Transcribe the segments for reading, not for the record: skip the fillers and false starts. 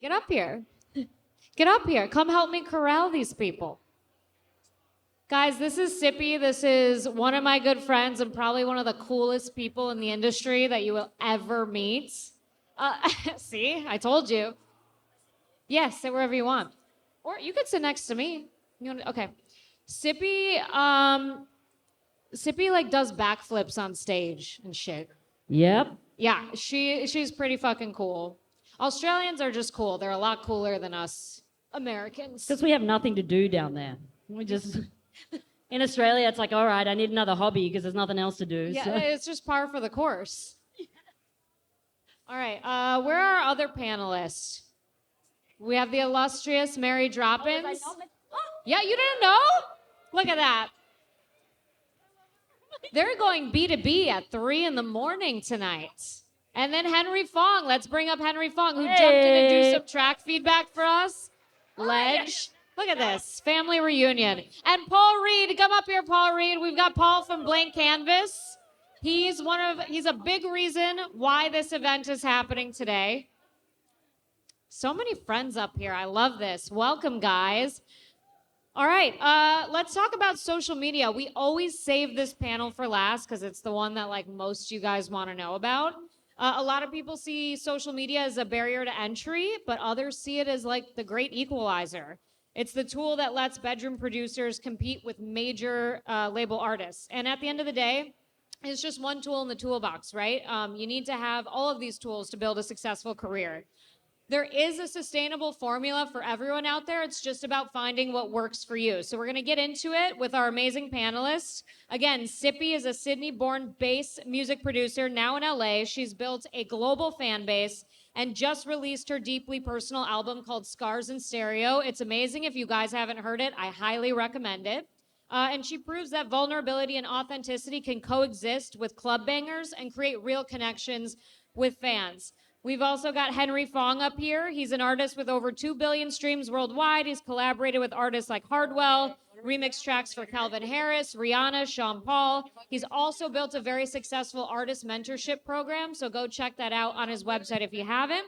Get up here. Get up here. Come help me corral these people. Guys, this is Sippy. This is one of my good friends and probably one of the coolest people in the industry that you will ever meet. See, I told you. Yes, sit wherever you want. Or you could sit next to me. Okay. Sippy, Sippy like does backflips on stage and shit. Yep. Yeah, she's pretty fucking cool. Australians are just cool. They're a lot cooler than us Americans. Because we have nothing to do down there. We just in Australia, it's like, all right, I need another hobby because there's nothing else to do. Yeah, so. it's just par for the course. All right, where are our other panelists? We have the illustrious Mary Droppinz. Yeah, you didn't know? Look at that. They're going B2B at 3 in the morning tonight. And then Henry Fong. Let's bring up Henry Fong, who jumped in and do some track feedback for us. Ledge. Look at this. Family reunion. And Paul Reed. Come up here, Paul Reed. We've got Paul from BLNK Canvas. He's a big reason why this event is happening today. So many friends up here. I love this. Welcome, guys. All right, let's talk about social media. We always save this panel for last because it's the one that like most you guys want to know about. A lot of people see social media as a barrier to entry, but others see it as like the great equalizer. It's the tool that lets bedroom producers compete with major label artists. And at the end of the day, it's just one tool in the toolbox, right? You need to have all of these tools to build a successful career. There is a sustainable formula for everyone out there. It's just about finding what works for you. So we're going to get into it with our amazing panelists. Again, Sippy is a Sydney-born bass music producer now in LA. She's built a global fan base and just released her deeply personal album called Scars in Stereo. It's amazing. If you guys haven't heard it, I highly recommend it. And she proves that vulnerability and authenticity can coexist with club bangers and create real connections with fans. We've also got Henry Fong up here. He's an artist with over 2 billion streams worldwide. He's collaborated with artists like Hardwell, remixed tracks for Calvin Harris, Rihanna, Sean Paul. He's also built a very successful artist mentorship program, so go check that out on his website if you haven't.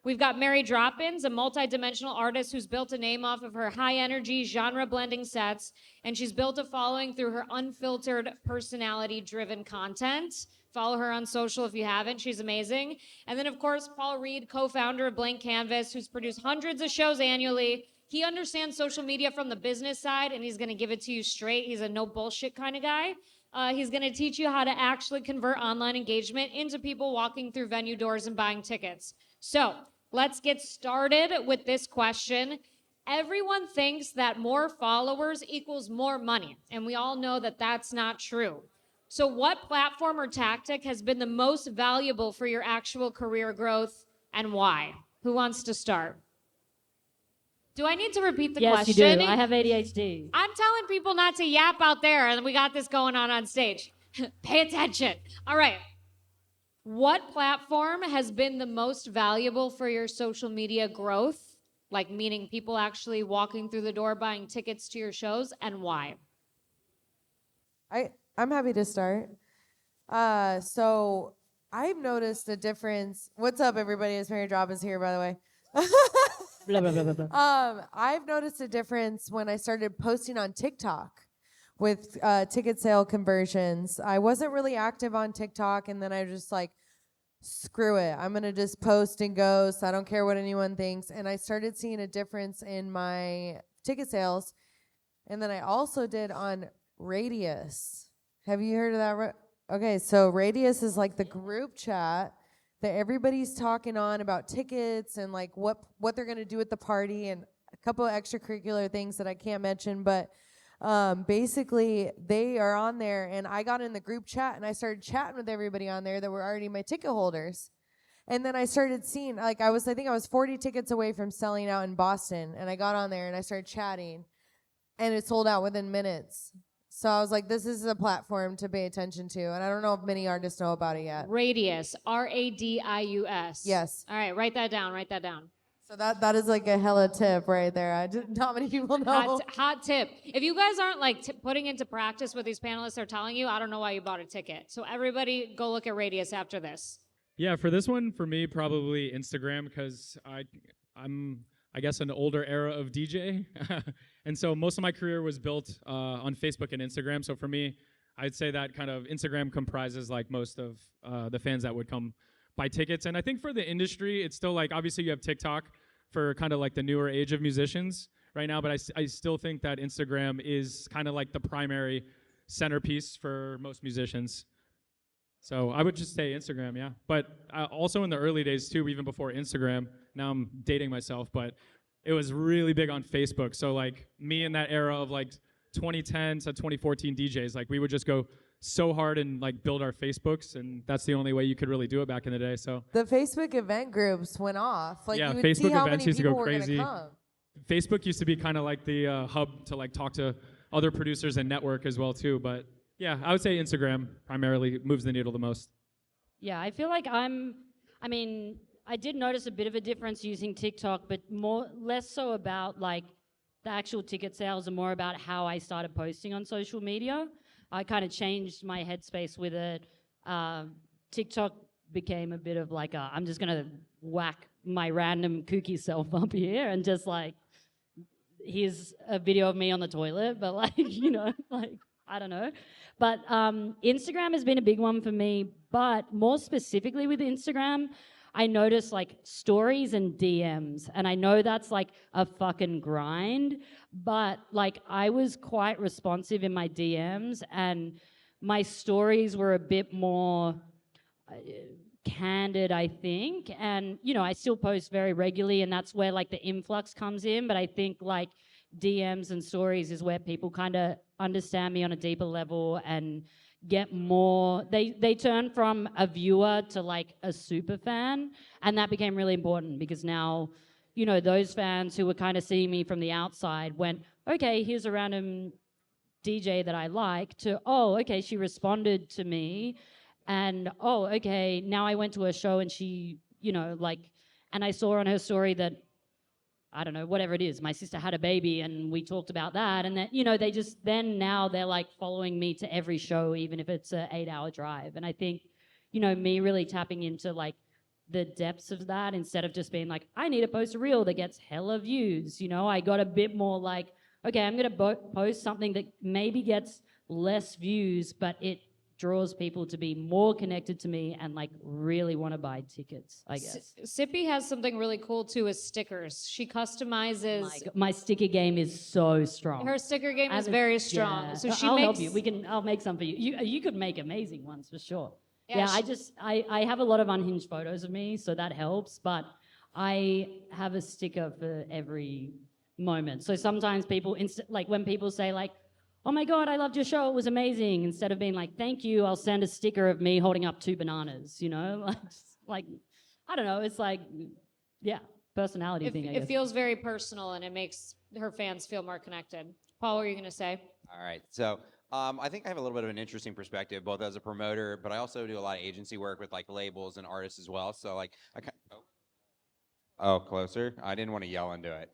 We've got Mary Droppinz, a multi-dimensional artist who's built a name off of her high-energy, genre-blending sets, and she's built a following through her unfiltered, personality-driven content. Follow her on social if you haven't. She's amazing. And then, of course, Paul Reed, co-founder of BLNK Canvas, who's produced hundreds of shows annually. He understands social media from the business side, and he's going to give it to you straight. He's a no bullshit kind of guy. He's going to teach you how to actually convert online engagement into people walking through venue doors and buying tickets. So let's get started with this question. Everyone thinks that more followers equals more money, and we all know that that's not true. So what platform or tactic has been the most valuable for your actual career growth and why? Who wants to start? Do I need to repeat the question? Yes, you do. I have ADHD. I'm telling people not to yap out there, and we got this going on stage. Pay attention. All right. What platform has been the most valuable for your social media growth? Like meaning people actually walking through the door buying tickets to your shows, and why? I'm happy to start. So I've noticed a difference. What's up, everybody? It's Mary Droppinz here, by the way. Blah, blah, blah, blah, blah. I've noticed a difference when I started posting on TikTok with ticket sale conversions. I wasn't really active on TikTok, and then I was just like, screw it. I'm going to just post and go, so I don't care what anyone thinks. And I started seeing a difference in my ticket sales. And then I also did on Radius. Have you heard of that? Okay, so Radius is like the group chat that everybody's talking on about tickets and like what they're going to do at the party and a couple of extracurricular things that I can't mention, but basically they are on there, and I got in the group chat and I started chatting with everybody on there that were already my ticket holders. And then I started seeing, like I think I was 40 tickets away from selling out in Boston, and I got on there and I started chatting, and it sold out within minutes. So I was like, this is a platform to pay attention to. And I don't know if many artists know about it yet. Radius, Radius. Yes. All right, write that down. So that is like a hella tip right there. Not many people know. Hot tip. If you guys aren't like putting into practice what these panelists are telling you, I don't know why you bought a ticket. So everybody go look at Radius after this. Yeah, for this one, for me, probably Instagram, because I'm, I guess, an older era of DJ. And so most of my career was built on Facebook and Instagram. So for me, I'd say that kind of Instagram comprises like most of the fans that would come buy tickets. And I think for the industry, it's still like, obviously you have TikTok for kind of like the newer age of musicians right now, but I still think that Instagram is kind of like the primary centerpiece for most musicians. So I would just say Instagram, yeah. But also in the early days too, even before Instagram, now I'm dating myself, but it was really big on Facebook. So like me in that era of like 2010 to 2014 DJs, like we would just go so hard and like build our Facebooks, and that's the only way you could really do it back in the day. So The Facebook event groups went off. Like yeah, you would see Facebook how events many used to go people were crazy. gonna come. Facebook used to be kind of like the hub to like talk to other producers and network as well too. But yeah, I would say Instagram primarily moves the needle the most. Yeah, I feel like I mean, I did notice a bit of a difference using TikTok, but less so about like the actual ticket sales and more about how I started posting on social media. I kind of changed my headspace with it. TikTok became a bit of like I'm just gonna whack my random kooky self up here and just like, here's a video of me on the toilet, but like, you know, like, I don't know. But Instagram has been a big one for me, but more specifically with Instagram, I notice like stories and DMs, and I know that's like a fucking grind, but like I was quite responsive in my DMs, and my stories were a bit more candid, I think. And, you know, I still post very regularly, and that's where like the influx comes in, but I think like DMs and stories is where people kind of understand me on a deeper level and get more, they turn from a viewer to like a super fan, and that became really important because now, you know, those fans who were kind of seeing me from the outside went, okay, here's a random DJ that I like, to, oh, okay, she responded to me, and oh, okay, now I went to a show and she, you know, like, and I saw on her story that, I don't know, whatever it is, my sister had a baby and we talked about that, and that, you know, they just, then now they're like following me to every show, even if it's an 8-hour drive. And I think, you know, me really tapping into like the depths of that instead of just being like, I need to post a reel that gets hella views, you know, I got a bit more like, okay, I'm gonna post something that maybe gets less views, but it draws people to be more connected to me and like really want to buy tickets, I guess. Sippy has something really cool too with stickers. She customizes. My sticker game is so strong. Her sticker game is very strong. Yeah. So she I'll makes. help you. I'll make some for you. You could make amazing ones for sure. Yeah, I have a lot of unhinged photos of me, so that helps. But I have a sticker for every moment. So sometimes people, like when people say like, oh my God, I loved your show, it was amazing. Instead of being like, thank you, I'll send a sticker of me holding up 2 bananas, you know? Like, I don't know, it's like, yeah, personality thing, I guess. It feels very personal and it makes her fans feel more connected. Paul, what were you going to say? All right, so I think I have a little bit of an interesting perspective, both as a promoter, but I also do a lot of agency work with like labels and artists as well. So like, closer. I didn't want to yell into it.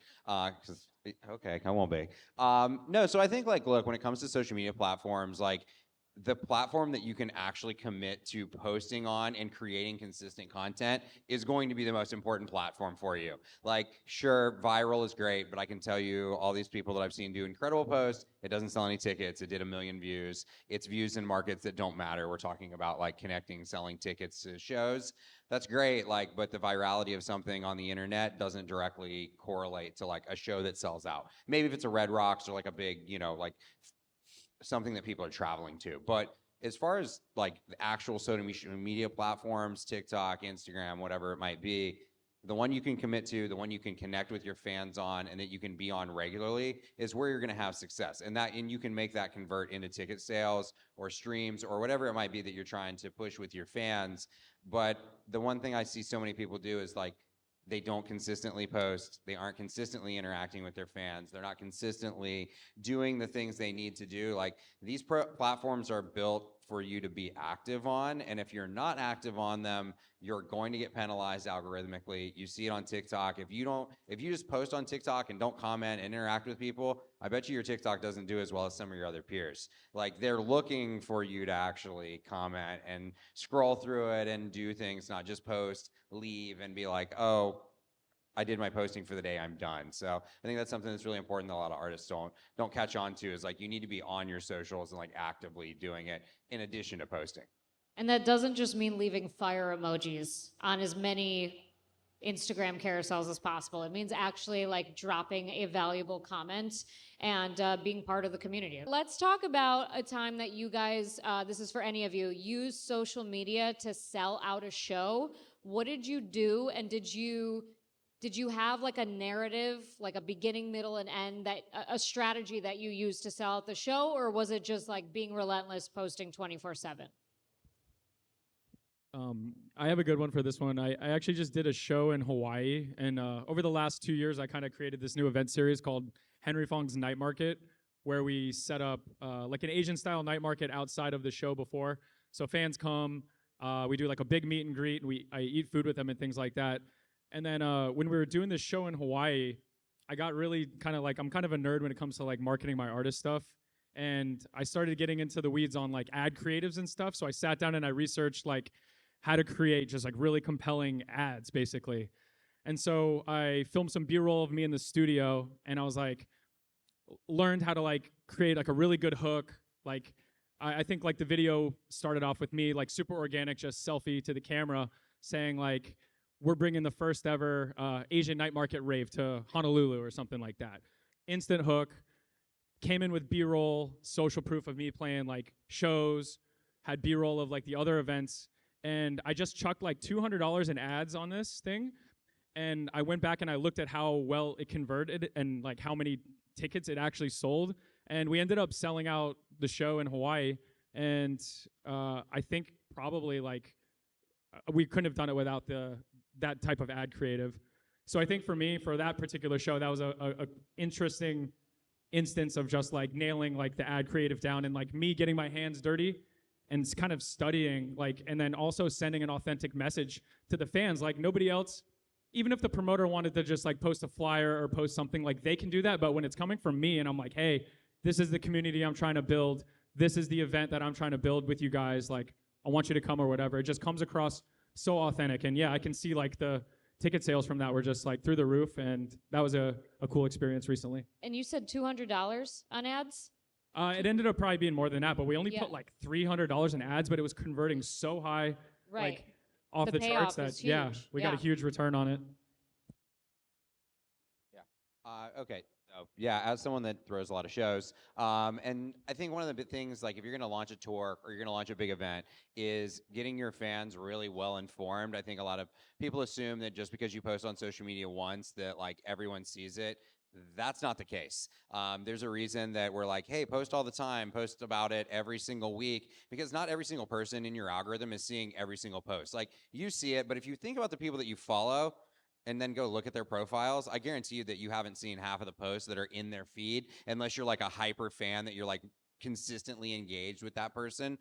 Okay, I won't be. No, so I think like, look, when it comes to social media platforms, like the platform that you can actually commit to posting on and creating consistent content is going to be the most important platform for you. Like, sure, viral is great, but I can tell you all these people that I've seen do incredible posts, it doesn't sell any tickets, it did 1 million views. It's views in markets that don't matter. We're talking about like connecting, selling tickets to shows. That's great, like, but the virality of something on the internet doesn't directly correlate to like a show that sells out. Maybe if it's a Red Rocks or like a big, you know, like something that people are traveling to. But as far as like the actual social media platforms, TikTok, Instagram, whatever it might be, the one you can commit to, the one you can connect with your fans on, and that you can be on regularly is where you're going to have success. And you can make that convert into ticket sales or streams or whatever it might be that you're trying to push with your fans. But the one thing I see so many people do is like, they don't consistently post. They aren't consistently interacting with their fans. They're not consistently doing the things they need to do. Like, these platforms are built for you to be active on. And if you're not active on them, you're going to get penalized algorithmically. You see it on TikTok. If you just post on TikTok and don't comment and interact with people, I bet you your TikTok doesn't do as well as some of your other peers. Like, they're looking for you to actually comment and scroll through it and do things, not just post, leave, and be like, oh, I did my posting for the day, I'm done. So I think that's something that's really important that a lot of artists don't catch on to, is like you need to be on your socials and like actively doing it in addition to posting. And that doesn't just mean leaving fire emojis on as many Instagram carousels as possible. It means actually like dropping a valuable comment and being part of the community. Let's talk about a time that you guys, this is for any of you, use social media to sell out a show. What did you do? And did you have like a narrative, like a beginning, middle, and end, that a strategy that you used to sell out the show, or was it just like being relentless, posting 24/7? I have a good one for this one. I actually just did a show in Hawaii, and over the last 2 years, I kind of created this new event series called Henry Fong's Night Market, where we set up like an Asian-style night market outside of the show before. So fans come, we do like a big meet and greet, and I eat food with them and things like that. And then when we were doing this show in Hawaii, I got really kind of like, I'm kind of a nerd when it comes to like marketing my artist stuff. And I started getting into the weeds on like ad creatives and stuff. So I sat down and I researched like how to create just like really compelling ads, basically. And so I filmed some B-roll of me in the studio, and I was like, learned how to like create like a really good hook. Like I think like the video started off with me like super organic, just selfie to the camera, saying like, we're bringing the first ever Asian night market rave to Honolulu or something like that. Instant hook. Came in with B-roll, social proof of me playing like shows, had B-roll of like the other events. And I just chucked like $200 in ads on this thing. And I went back and I looked at how well it converted and like how many tickets it actually sold. And we ended up selling out the show in Hawaii. And I think probably like we couldn't have done it without that type of ad creative. So I think for me, for that particular show, that was a interesting instance of just like nailing like the ad creative down, and like me getting my hands dirty and kind of studying, like, and then also sending an authentic message to the fans. Like nobody else, even if the promoter wanted to just like post a flyer or post something, like they can do that. But when it's coming from me and I'm like, hey, this is the community I'm trying to build. This is the event that I'm trying to build with you guys. Like, I want you to come or whatever. It just comes across so authentic. And yeah, I can see like the ticket sales from that were just like through the roof. And that was a cool experience recently. And you said $200 on ads? It ended up probably being more than that, but we only put like $300 in ads, but it was converting so high, Right. like off The the payoff charts was that, yeah, huge. we got a huge return on it. Okay. Yeah, as someone that throws a lot of shows, and I think one of the big things, like if you're going to launch a tour or you're going to launch a big event, is getting your fans really well informed. I think a lot of people assume that just because you post on social media once that like everyone sees it. That's not the case. There's a reason that we're like, hey, post all the time, post about it every single week, because not every single person in your algorithm is seeing every single post. Like you see it, but if you think about the people that you follow, and then go look at their profiles, I guarantee you that you haven't seen half of the posts that are in their feed, unless you're like a hyper fan that you're like consistently engaged with that person.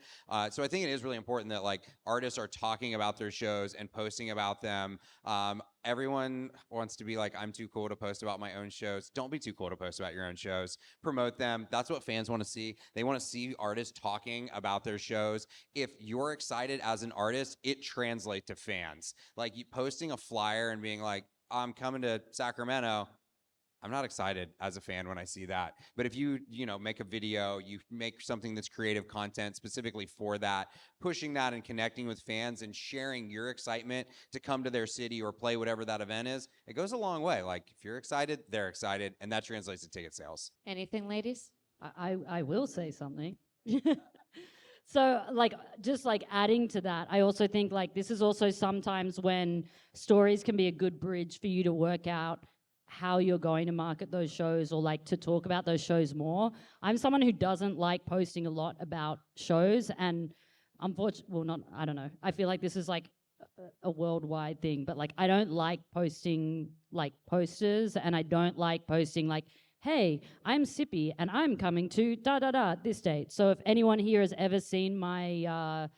So I think it is really important that like artists are talking about their shows and posting about them. Everyone wants to be like, I'm too cool to post about my own shows. Don't be too cool to post about your own shows. Promote them. That's what fans want to see. They want to see artists talking about their shows. If you're excited as an artist, it translates to fans. Like you posting a flyer and being like, I'm coming to Sacramento. I'm not excited as a fan when I see that. But if you make a video, you make something that's creative content specifically for that, pushing that and connecting with fans and sharing your excitement to come to their city or play whatever that event is, it goes a long way. Like if you're excited, they're excited, and that translates to ticket sales. Anything, ladies? I will say something. So like just like adding to that, I also think like this is also sometimes when stories can be a good bridge for you to work out how you're going to market those shows or like to talk about those shows more. I'm someone who doesn't like posting a lot about shows, and unfortunately, well, not, I don't know. I feel like this is like a worldwide thing, but like I don't like posting like posters, and I don't like posting like, hey, I'm Sippy and I'm coming to this date. So if anyone here has ever seen my,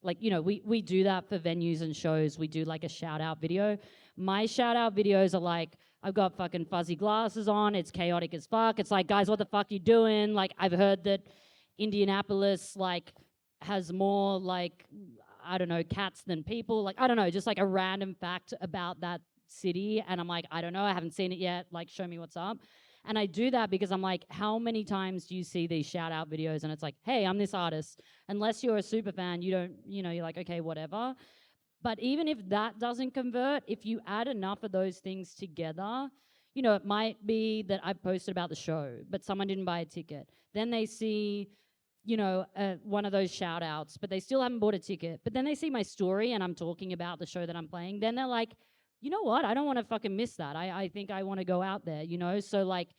we do that for venues and shows. We do like a shout out video. My shout out videos are like, I've got fucking fuzzy glasses on. It's chaotic as fuck. It's like, guys, what the fuck you doing? Like, I've heard that Indianapolis, like, has more, like, I don't know, cats than people. Like, I don't know, just like a random fact about that city, and I'm like, I don't know, I haven't seen it yet, like, show me what's up. And I do that because I'm like, how many times do you see these shout out videos and it's like, hey, I'm this artist. Unless you're a super fan, you don't, you're like, okay, whatever. But even if that doesn't convert, if you add enough of those things together, it might be that I posted about the show, but someone didn't buy a ticket. Then they see, one of those shout outs, but they still haven't bought a ticket. But then they see my story and I'm talking about the show that I'm playing. Then they're like, you know what? I don't want to fucking miss that. I think I want to go out there, So like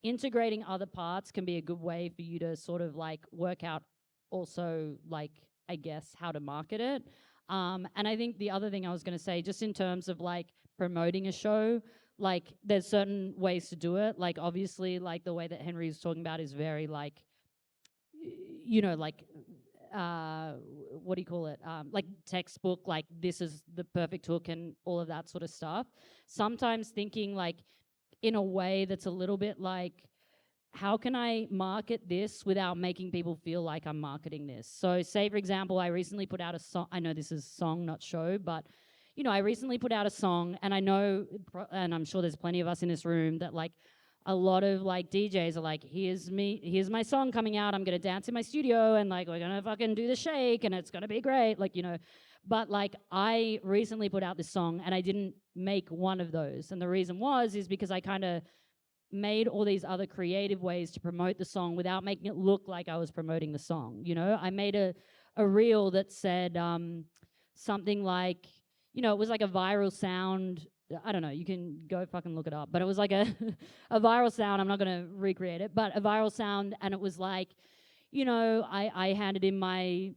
integrating other parts can be a good way for you to sort of like work out also like, I guess, how to market it. And I think the other thing I was going to say, just in terms of like promoting a show, like there's certain ways to do it. Like obviously like the way that Henry is talking about is very like, like what do you call it? Like textbook, like this is the perfect hook and all of that sort of stuff. Sometimes thinking like in a way that's a little bit like, how can I market this without making people feel like I'm marketing this? So say, for example, I recently put out a song. I know this is song, not show, but, I recently put out a song, and I know, and I'm sure there's plenty of us in this room that like a lot of like DJs are like, here's my song coming out. I'm going to dance in my studio and like, we're going to fucking do the shake and it's going to be great. Like, but like I recently put out this song and I didn't make one of those. And the reason is because I kind of made all these other creative ways to promote the song without making it look like I was promoting the song. I made a reel that said something like, it was like a viral sound. I don't know, you can go fucking look it up, but it was like a viral sound. I'm not going to recreate it, but a viral sound. And it was like, I handed in my,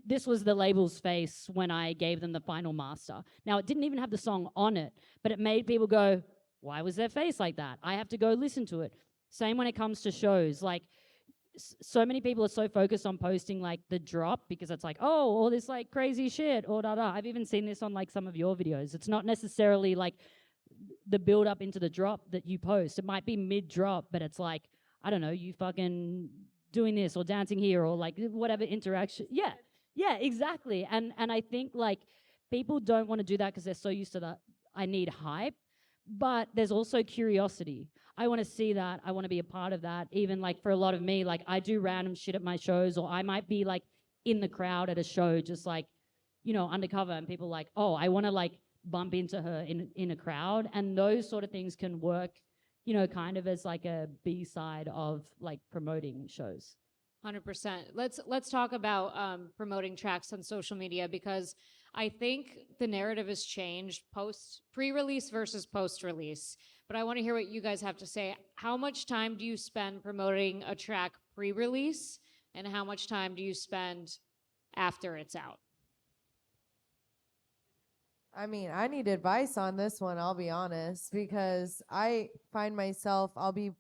this was the label's face when I gave them the final master. Now, it didn't even have the song on it, but it made people go, why was their face like that? I have to go listen to it. Same when it comes to shows. Like, so many people are so focused on posting like the drop because it's like, oh, all this like crazy shit or da da. I've even seen this on like some of your videos. It's not necessarily like the build up into the drop that you post. It might be mid drop, but it's like, I don't know, you fucking doing this or dancing here or like whatever interaction. Yeah, exactly. And I think like people don't want to do that because they're so used to that. I need hype. But there's also curiosity. I want to see that. I want to be a part of that. Even like for a lot of me, like I do random shit at my shows, or I might be like in the crowd at a show, just like, undercover, and people like, oh, I want to like bump into her in a crowd. And those sort of things can work, kind of as like a B-side of like promoting shows. 100%. Let's talk about promoting tracks on social media, because I think the narrative has changed pre-release versus post-release. But I want to hear what you guys have to say. How much time do you spend promoting a track pre-release, and how much time do you spend after it's out? I mean, I need advice on this one, I'll be honest, because I find myself, I'll be,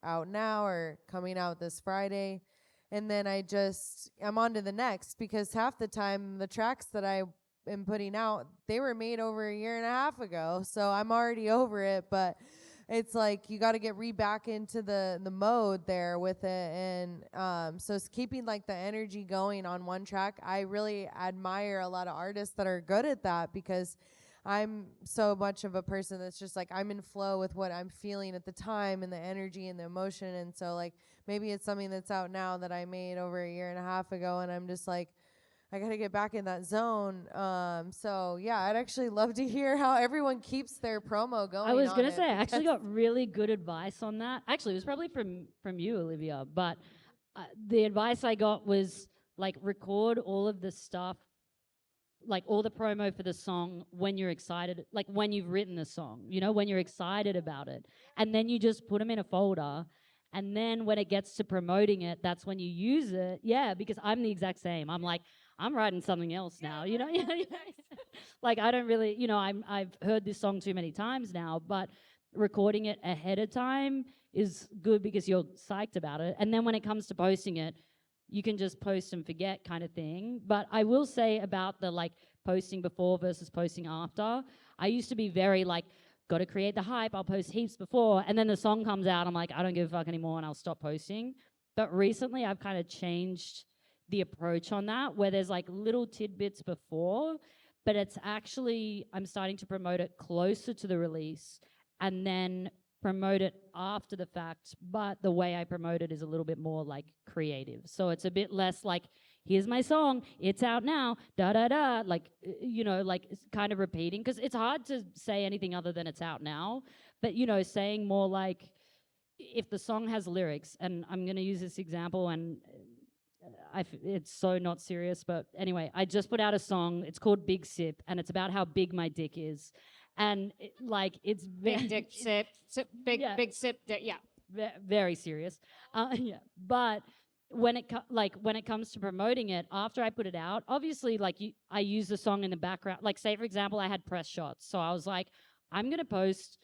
out now or coming out this Friday, and then I'm on to the next, because half the time the tracks that I am putting out, they were made over a year and a half ago, so I'm already over it. But it's like you got to get back into the mode there with it, and so it's keeping like the energy going on one track. I really admire a lot of artists that are good at that, because I'm so much of a person that's just like, I'm in flow with what I'm feeling at the time and the energy and the emotion. And so like maybe it's something that's out now that I made over a year and a half ago, and I'm just like, I got to get back in that zone. So yeah, I'd actually love to hear how everyone keeps their promo going. I was going to say, I actually got really good advice on that. Actually, it was probably from you, Olivia, but the advice I got was like, record all of the stuff, like all the promo for the song when you're excited, like when you've written the song, when you're excited about it. And then you just put them in a folder. And then when it gets to promoting it, that's when you use it. Yeah, because I'm the exact same. I'm like, I'm writing something else now, Like I don't really, I've heard this song too many times now, but recording it ahead of time is good because you're psyched about it. And then when it comes to posting it, you can just post and forget kind of thing. But I will say about the like posting before versus posting after, I used to be very like, got to create the hype, I'll post heaps before, and then the song comes out, I'm like, I don't give a fuck anymore, and I'll stop posting. But recently I've kind of changed the approach on that, where there's like little tidbits before, but it's actually, I'm starting to promote it closer to the release and then promote it after the fact, but the way I promote it is a little bit more like creative. So it's a bit less like, here's my song, it's out now, da da da, like, you know, like it's kind of repeating, because it's hard to say anything other than it's out now, but, you know, saying more like, if the song has lyrics, and I'm going to use this example, and it's so not serious, but anyway, I just put out a song, it's called Big Sip, and it's about how big my dick is. And it's Big dick sip, big sip, yeah. Very serious. Yeah, but when it comes to promoting it, after I put it out, obviously, like I use the song in the background. Like, say for example, I had press shots, so I was like, I'm gonna post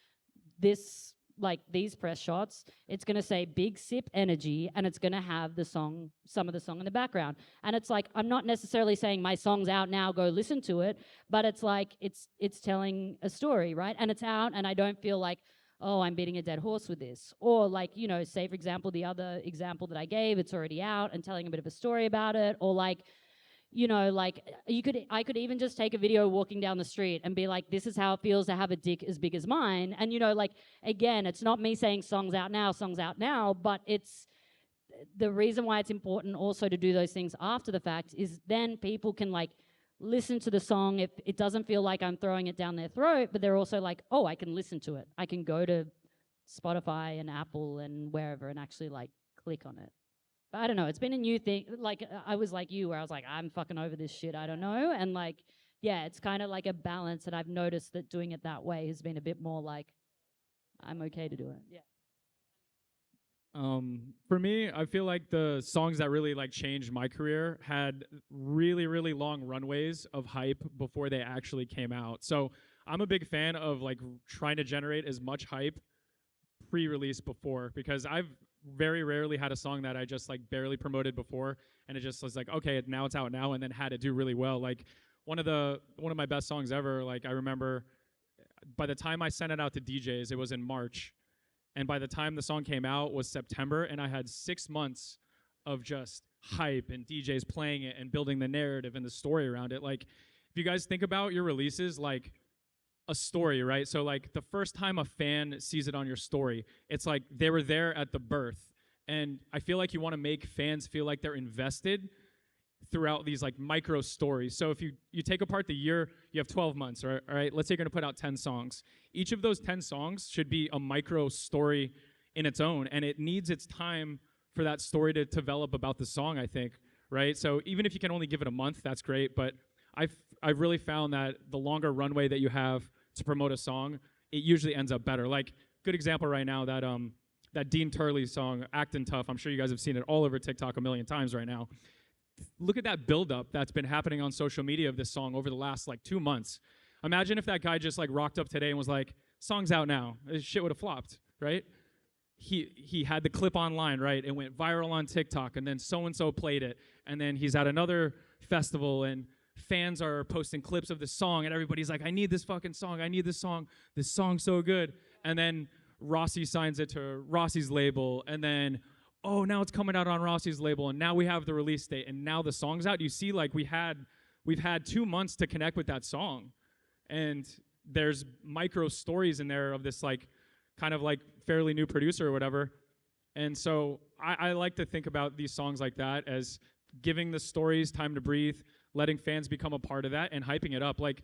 this, like these press shots. It's gonna say Big Sip Energy, and it's gonna have some of the song in the background. And it's like, I'm not necessarily saying my song's out now, go listen to it, but it's like it's telling a story, right? And it's out, and I don't feel like, oh, I'm beating a dead horse with this. Or like, you know, say for example, the other example that I gave, it's already out and telling a bit of a story about it. Or like, you know, like I could even just take a video walking down the street and be like, this is how it feels to have a dick as big as mine. And, you know, like, again, it's not me saying songs out now, but it's the reason why it's important also to do those things after the fact is then people can like listen to the song. If it doesn't feel like I'm throwing it down their throat, but they're also like, oh, I can listen to it. I can go to Spotify and Apple and wherever and actually like click on it. I don't know. It's been a new thing. Like, I was like you, where I was like, I'm fucking over this shit. I don't know. And like, yeah, it's kind of like a balance. And I've noticed that doing it that way has been a bit more like, I'm okay to do it. Yeah. For me, I feel like the songs that really like changed my career had really, really long runways of hype before they actually came out. So I'm a big fan of like trying to generate as much hype pre-release before, because I've very rarely had a song that I just like barely promoted before and it just was like, okay, now it's out now, and then had it do really well. Like one of my best songs ever, like I remember by the time I sent it out to DJs, it was in March, and by the time the song came out was September, and I had 6 months of just hype and DJs playing it and building the narrative and the story around it. Like if you guys think about your releases like a story, right? So like the first time a fan sees it on your story, it's like they were there at the birth. And I feel like you want to make fans feel like they're invested throughout these like micro stories. So if you take apart the year, you have 12 months, right? All right, let's say you're going to put out 10 songs. Each of those 10 songs should be a micro story in its own, and it needs its time for that story to develop about the song, I think, right? So even if you can only give it a month, that's great, but I've really found that the longer runway that you have to promote a song, it usually ends up better. Like, good example right now, that Dean Turley song, Actin' Tough. I'm sure you guys have seen it all over TikTok a million times right now. Look at that buildup that's been happening on social media of this song over the last like 2 months. Imagine if that guy just like rocked up today and was like, song's out now. This shit would have flopped, right? He had the clip online, right? It went viral on TikTok, and then so-and-so played it, and then he's at another festival, and fans are posting clips of the song, and everybody's like, I need this fucking song. I need this song. This song's so good. And then Rossi signs it to Rossi's label, and then, oh, now it's coming out on Rossi's label, and now we have the release date, and now the song's out. You see, like, we've had 2 months to connect with that song, and there's micro stories in there of this, like, kind of like fairly new producer or whatever. And so I like to think about these songs like that as giving the stories time to breathe, letting fans become a part of that, and hyping it up. Like,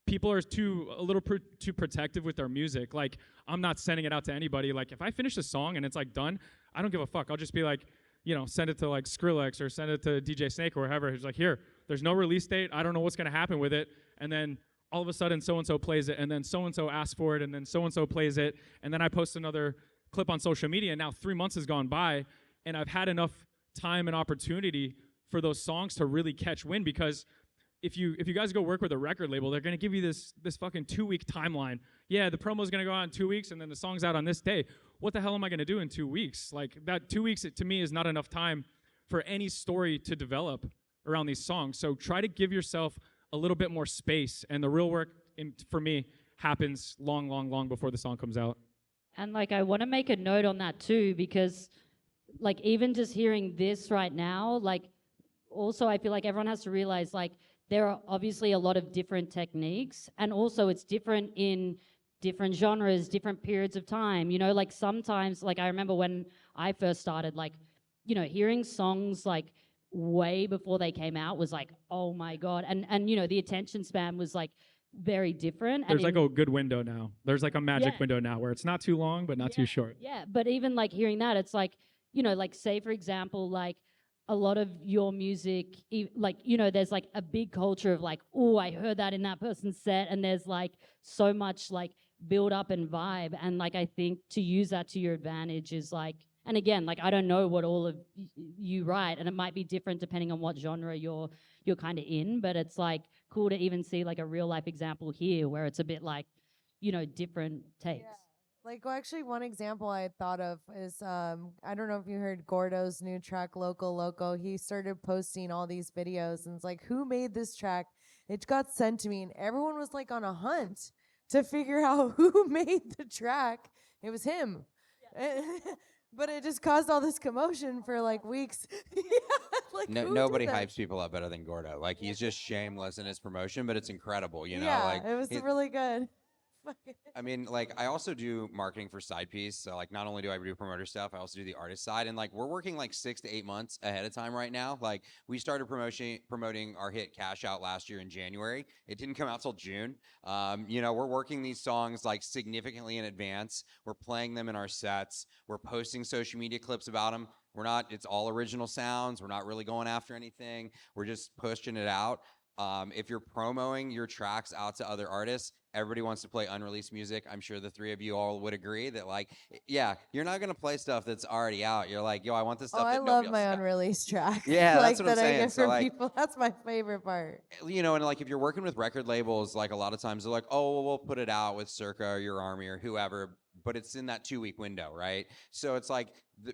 people are a little too protective with their music. Like, I'm not sending it out to anybody. Like, if I finish a song and it's like done, I don't give a fuck. I'll just be like, you know, send it to like Skrillex or send it to DJ Snake or wherever. He's like, here, there's no release date. I don't know what's gonna happen with it. And then all of a sudden so-and-so plays it, and then so-and-so asks for it, and then so-and-so plays it, and then I post another clip on social media, and now 3 months has gone by, and I've had enough time and opportunity for those songs to really catch wind. Because if you guys go work with a record label, they're gonna give you this fucking 2-week timeline. Yeah, the promo's gonna go out in 2 weeks, and then the song's out on this day. What the hell am I gonna do in 2 weeks? Like, that 2 weeks, to me, is not enough time for any story to develop around these songs. So try to give yourself a little bit more space, and the real work, for me, happens long before the song comes out. And like, I want to make a note on that too, because like, even just hearing this right now, like, also I feel like everyone has to realize, like, there are obviously a lot of different techniques, and also it's different in different genres, different periods of time. You know, like sometimes, like I remember when I first started, like, you know, hearing songs like way before they came out was like, oh my God. And you know, the attention span was like very different. There's and like a good window now. There's like a magic Yeah. window now where it's not too long, but not too short. Yeah, but even like hearing that, it's like, you know, like say for example, like a lot of your music, like, you know, there's like a big culture of like, oh, I heard that in that person's set, and there's like so much like build up and vibe, and like I think to use that to your advantage is like, and again, like I don't know what all of you write, and it might be different depending on what genre you're kind of in, but it's like cool to even see like a real life example here where it's a bit like, you know, different takes. Yeah. Like, well, actually, one example I had thought of is I don't know if you heard Gordo's new track, Loco Loco. He started posting all these videos, and it's like, who made this track? It got sent to me, and everyone was like on a hunt to figure out who made the track. It was him. But it just caused all this commotion for like weeks. Yeah, like, who did Nobody that? hypes people up better than Gordo. Like he's just shameless in his promotion, but it's incredible. You know, Yeah, like it was really good. I mean, like, I also do marketing for Side Piece. So, like, not only do I do promoter stuff, I also do the artist side. And, like, we're working, like, 6 to 8 months ahead of time right now. Like, we started promoting our hit Cash Out last year in January. It didn't come out till June. You know, we're working these songs, like, significantly in advance. We're playing them in our sets. We're posting social media clips about them. It's all original sounds. We're not really going after anything. We're just pushing it out. If you're promoting your tracks out to other artists, everybody wants to play unreleased music. I'm sure the three of you all would agree that, like, yeah, you're not gonna play stuff that's already out. You're like, yo, I want this stuff. Oh, I that love nobody my else has got. unreleased tracks. Yeah, like that's what I'm that I saying. get So, from like, people. That's my favorite part. you know, and like if you're working with record labels, like a lot of times they're like, oh, well, we'll put it out with Circa or Your Army or whoever, but it's in that 2-week window, right? So it's like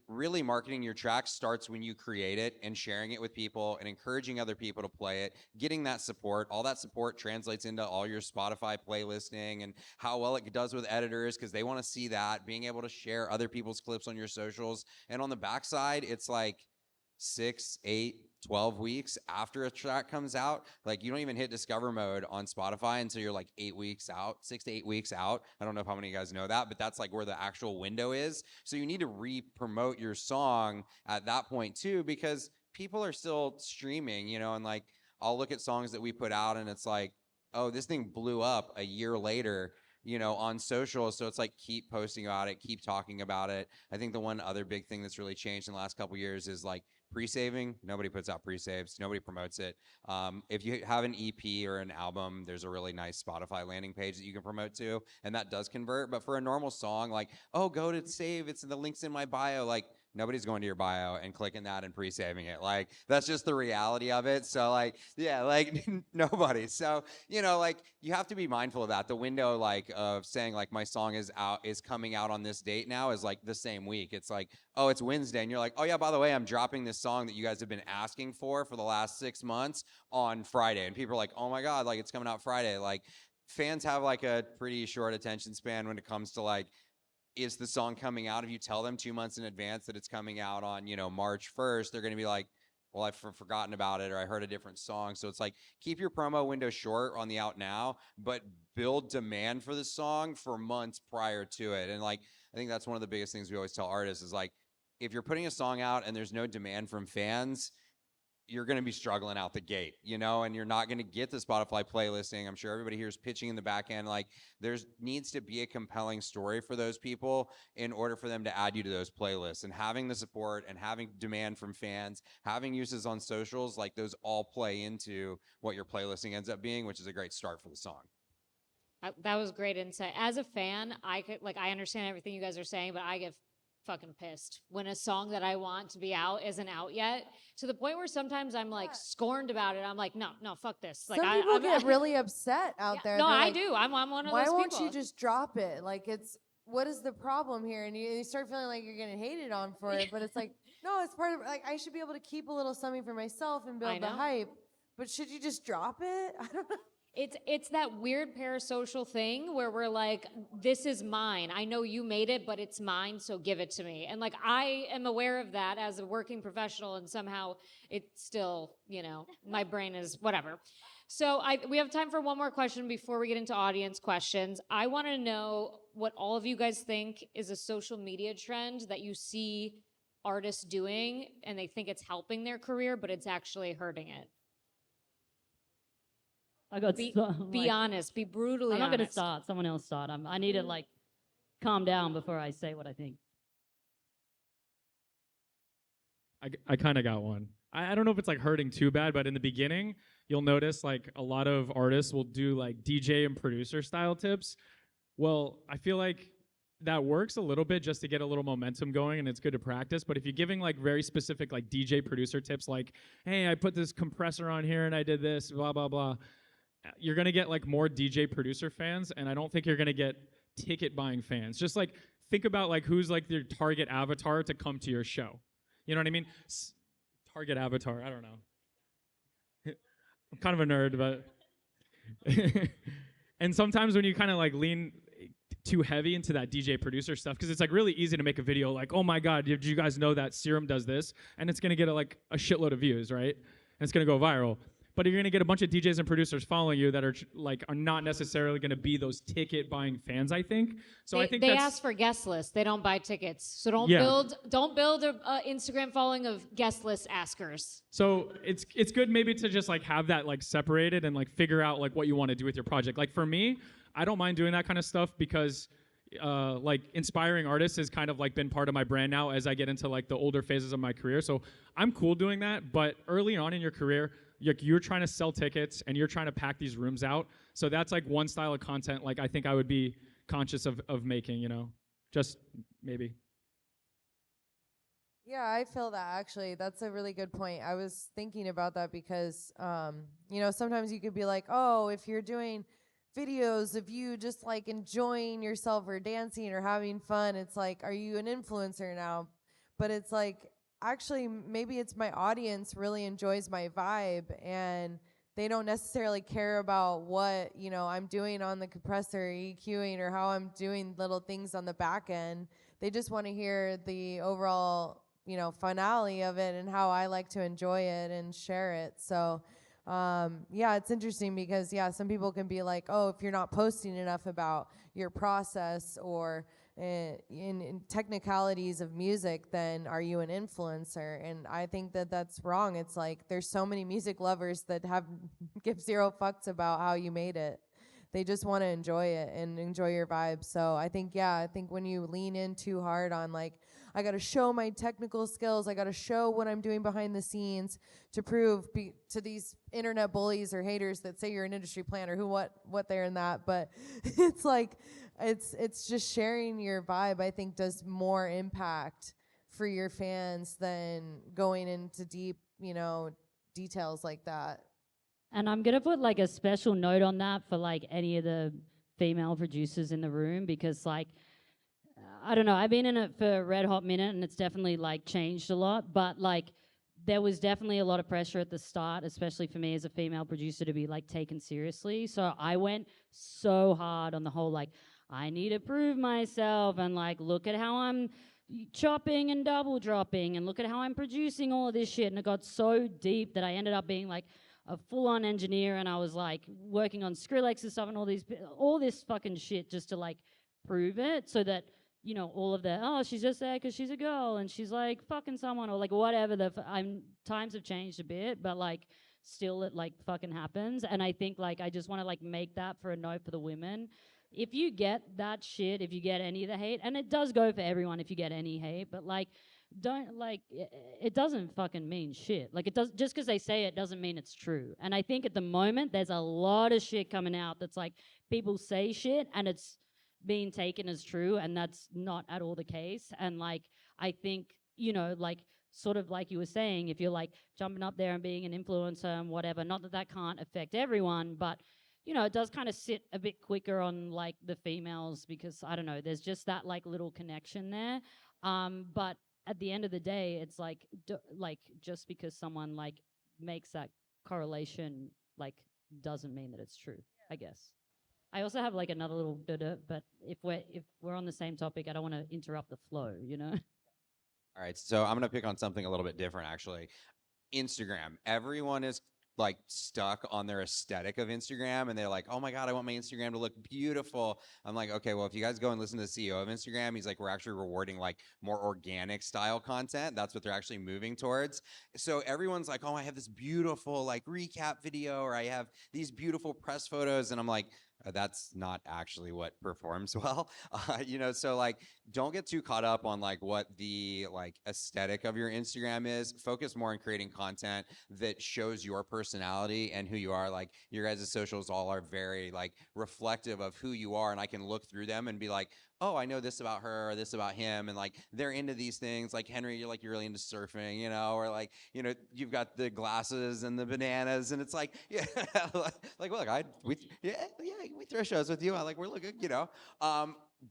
really marketing your track starts when you create it and sharing it with people and encouraging other people to play it, getting that support. All that support translates into all your Spotify playlisting and how well it does with editors because they want to see that, being able to share other people's clips on your socials. And on the backside, it's like 6, 8, 12 weeks after a track comes out. Like you don't even hit discover mode on Spotify until you're like 8 weeks out, 6 to 8 weeks out. I don't know if how many of you guys know that, but that's like where the actual window is. So you need to re-promote your song at that point too, because people are still streaming, you know, and like I'll look at songs that we put out and it's like, oh, this thing blew up a year later, you know, on social. So it's like keep posting about it, keep talking about it. I think the one other big thing that's really changed in the last couple of years is like pre-saving. Nobody puts out pre-saves. Nobody promotes it. If you have an EP or an album, there's a really nice Spotify landing page that you can promote to, and that does convert. But for a normal song, like, oh, go to save. It's the links in my bio. Like, nobody's going to your bio and clicking that and pre-saving it. Like, that's just the reality of it. So, like, yeah, like, nobody. So, you know, like, you have to be mindful of that. The window, like, of saying, like, my song is coming out on this date now is, like, the same week. It's like, oh, it's Wednesday. And you're like, oh, yeah, by the way, I'm dropping this song that you guys have been asking for the last 6 months on Friday. And people are like, oh, my God, like, it's coming out Friday. Like, fans have, like, a pretty short attention span when it comes to, like, is the song coming out? If you tell them 2 months in advance that it's coming out on, you know, March 1st, they're going to be like, well, I've forgotten about it or I heard a different song. So it's like, keep your promo window short on the out now, but build demand for the song for months prior to it. And like, I think that's one of the biggest things we always tell artists is like, if you're putting a song out and there's no demand from fans, you're going to be struggling out the gate, you know, and you're not going to get the Spotify playlisting. I'm sure everybody here is pitching in the back end. Like there's needs to be a compelling story for those people in order for them to add you to those playlists, and having the support and having demand from fans, having uses on socials, like those all play into what your playlisting ends up being, which is a great start for the song. That was great insight. As a fan, I understand everything you guys are saying, but I get fucking pissed when a song that I want to be out isn't out yet, to the point where sometimes I'm like scorned about it. I'm like, no, fuck this. Like Some people get really upset out yeah, there. no, They're I like, do. I'm one of why those won't people. you just drop it? Like what is the problem here? And you start feeling like you're getting hated on for it, but it's like, no, it's part of, like, I should be able to keep a little something for myself and build the hype, but should you just drop it? I don't know. It's that weird parasocial thing where we're like, this is mine. I know you made it, but it's mine, so give it to me. And like, I am aware of that as a working professional, and somehow it's still, you know, my brain is whatever. So we have time for one more question before we get into audience questions. I want to know what all of you guys think is a social media trend that you see artists doing and they think it's helping their career, but it's actually hurting it. I got Be like, honest. Be brutally I'm not honest. going to start. Someone else start. I need to like calm down before I say what I think. I kind of got one. I don't know if it's like hurting too bad, but in the beginning, you'll notice like a lot of artists will do like DJ and producer style tips. Well, I feel like that works a little bit just to get a little momentum going and it's good to practice. But if you're giving like very specific like DJ producer tips like, hey, I put this compressor on here and I did this, blah, blah, blah, you're going to get like more DJ producer fans. And I don't think you're going to get ticket buying fans. Just like think about like who's like your target avatar to come to your show. You know what I mean? Target avatar. I don't know. I'm kind of a nerd, but and sometimes when you kind of like lean too heavy into that DJ producer stuff, because it's like really easy to make a video like, oh my God, did you guys know that Serum does this? And it's gonna get like a shitload of views, right? And it's gonna go viral. But you're gonna get a bunch of DJs and producers following you that are not necessarily gonna be those ticket buying fans, I think. So I think they that's, ask for guest lists. They don't buy tickets. So don't Yeah. build a Instagram following of guest list askers. So it's good maybe to just like have that like separated and like figure out like what you want to do with your project. Like for me, I don't mind doing that kind of stuff because like inspiring artists has kind of like been part of my brand now as I get into like the older phases of my career. So I'm cool doing that. But early on in your career, you're trying to sell tickets and you're trying to pack these rooms out. So that's like one style of content like I think I would be conscious of making, you know, just maybe. Yeah, I feel that actually. That's a really good point. I was thinking about that because, you know, sometimes you could be like, oh, if you're doing videos of you just like enjoying yourself or dancing or having fun, it's like, are you an influencer now? But it's like, actually, maybe it's my audience really enjoys my vibe and they don't necessarily care about what, you know, I'm doing on the compressor, EQing, or how I'm doing little things on the back end. They just want to hear the overall, you know, finale of it and how I like to enjoy it and share it. So, yeah, it's interesting because, yeah, some people can be like, oh, if you're not posting enough about your process or in technicalities of music, then are you an influencer? And I think that that's wrong. It's like there's so many music lovers that give zero fucks about how you made it. They just want to enjoy it and enjoy your vibe. So I think when you lean in too hard on like, I got to show my technical skills, I got to show what I'm doing behind the scenes to prove to these internet bullies or haters that say you're an industry planner, what they're in that. But it's like, it's just sharing your vibe, I think, does more impact for your fans than going into deep, you know, details like that. And I'm going to put like a special note on that for like any of the female producers in the room because like, I don't know, I've been in it for a red hot minute and it's definitely like changed a lot, but like there was definitely a lot of pressure at the start, especially for me as a female producer to be like taken seriously. So I went so hard on the whole like, I need to prove myself and like look at how I'm chopping and double dropping and look at how I'm producing all of this shit. And it got so deep that I ended up being like a full-on engineer and I was like working on Skrillex and stuff and all this fucking shit just to like prove it so that, you know, all of the, oh, she's just there because she's a girl and she's like fucking someone or like whatever. Times have changed a bit, but like still it like fucking happens. And I think like I just want to like make that for a note for the women. If you get that shit, if you get any of the hate, and it does go for everyone if you get any hate, but like don't like it doesn't fucking mean shit. Like it does just because they say it doesn't mean it's true. And I think at the moment there's a lot of shit coming out that's like people say shit and it's being taken as true, and that's not at all the case. And like I think, you know, like sort of like you were saying, if you're like jumping up there and being an influencer and whatever, not that that can't affect everyone, but you know, it does kind of sit a bit quicker on like the females because I don't know, there's just that like little connection there. But at the end of the day, it's like like just because someone like makes that correlation like doesn't mean that it's true, I guess. I also have like another little bit, but if we're on the same topic, I don't want to interrupt the flow, you know. All right, so I'm gonna pick on something a little bit different actually. Instagram. Everyone is like stuck on their aesthetic of Instagram and they're like, oh my God, I want my Instagram to look beautiful. I'm like, okay, well, if you guys go and listen to the CEO of Instagram, he's like, we're actually rewarding like more organic style content. That's what they're actually moving towards. So everyone's like, oh, I have this beautiful like recap video, or I have these beautiful press photos. And I'm like, that's not actually what performs well. So like, don't get too caught up on like what the like aesthetic of your Instagram is. Focus more on creating content that shows your personality and who you are. Like your guys' socials all are very like reflective of who you are, and I can look through them and be like, oh, I know this about her or this about him, and like they're into these things. Like Henry, you're really into surfing, or like, you've got the glasses and the bananas, and it's like, yeah, like look, we throw shows with you. I like we're looking,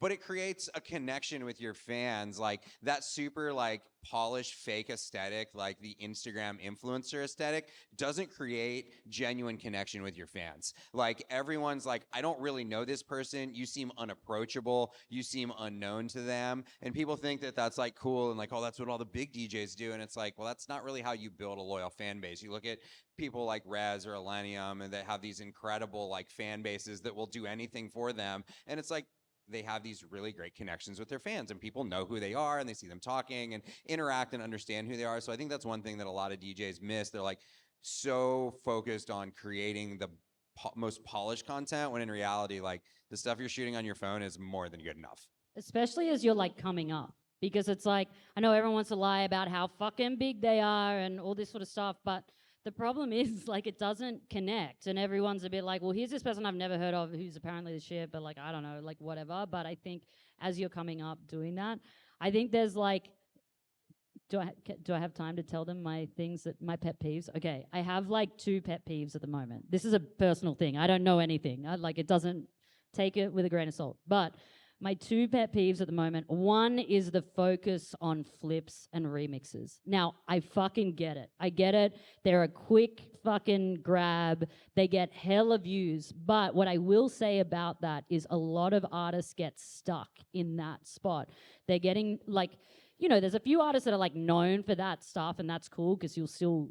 but it creates a connection with your fans, like that super like polished fake aesthetic, like the Instagram influencer aesthetic doesn't create genuine connection with your fans. Like everyone's like, I don't really know this person. You seem unapproachable. You seem unknown to them. And people think that that's like cool and like, oh, that's what all the big DJs do. And it's like, well, that's not really how you build a loyal fan base. You look at people like Rez or Elenium and they have these incredible like fan bases that will do anything for them. And it's like, they have these really great connections with their fans and people know who they are and they see them talking and interact and understand who they are. So I think that's one thing that a lot of DJs miss. They're like so focused on creating the most polished content when in reality, like the stuff you're shooting on your phone is more than good enough. Especially as you're like coming up, because it's like, I know everyone wants to lie about how fucking big they are and all this sort of stuff, but the problem is like it doesn't connect and everyone's a bit like, well, here's this person I've never heard of who's apparently the shit, but like, I don't know, like whatever. But I think as you're coming up doing that, I think there's like, do I have time to tell them my things my pet peeves? Okay, I have like 2 pet peeves at the moment. This is a personal thing. I don't know anything. It doesn't, take it with a grain of salt. But my 2 pet peeves at the moment, one is the focus on flips and remixes. Now, I fucking get it. I get it. They're a quick fucking grab. They get hella views. But what I will say about that is a lot of artists get stuck in that spot. They're getting like, there's a few artists that are like known for that stuff, and that's cool because you'll still,